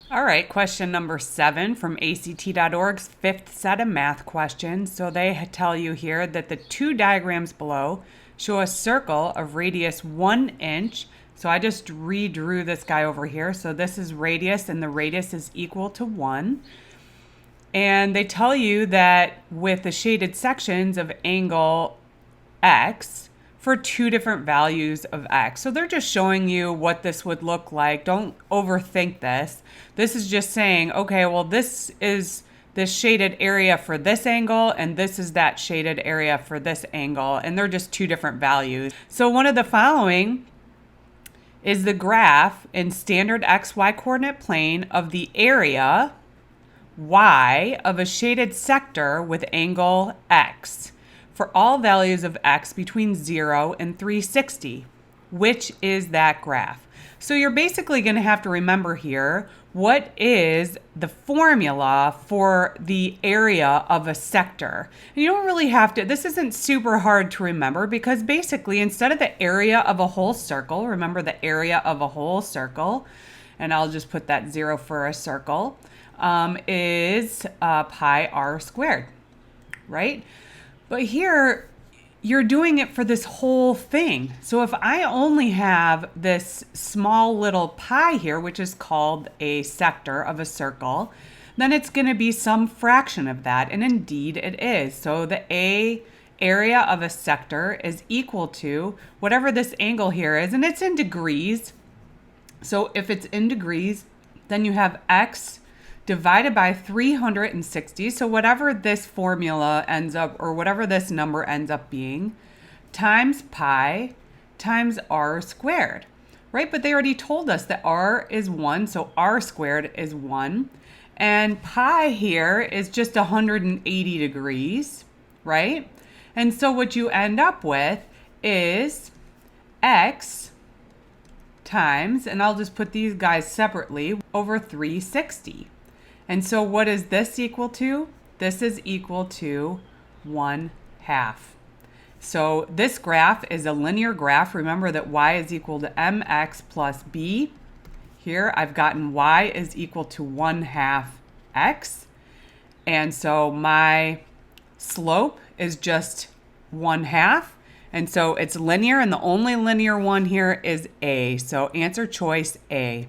All right, question number 7 from ACT.org's fifth set of math questions. So they tell you here that the two diagrams below show a circle of radius 1 inch. So I just redrew this guy over here. So this is radius, and the radius is equal to 1. And they tell you that with the shaded sections of angle x, for two different values of x. So they're just showing you what this would look like. Don't overthink this. This is just saying, okay, well, this is this shaded area for this angle, and this is that shaded area for this angle, and they're just two different values. So one of the following is the graph in standard xy coordinate plane of the area y of a shaded sector with angle x for all values of x between 0 and 360. Which is that graph? So you're basically going to have to remember here, what is the formula for the area of a sector? And you don't really have to, this isn't super hard to remember, because basically instead of the area of a whole circle, remember the area of a whole circle, and I'll just put that 0 for a circle, is pi r squared, right? But here, you're doing it for this whole thing. So if I only have this small little pi here, which is called a sector of a circle, then it's going to be some fraction of that. And indeed it is. So the area of a sector is equal to whatever this angle here is, and it's in degrees. So if it's in degrees, then you have x divided by 360, so whatever this formula ends up, or whatever this number ends up being, times pi times r squared, right? But they already told us that r is 1, so r squared is 1. And pi here is just 180 degrees, right? And so what you end up with is x times, and I'll just put these guys separately, over 360. And so what is this equal to? This is equal to 1/2. So this graph is a linear graph. Remember that y is equal to mx plus b. Here I've gotten y is equal to 1/2 x. And so my slope is just 1/2. And so it's linear, and the only linear one here is A. So answer choice A.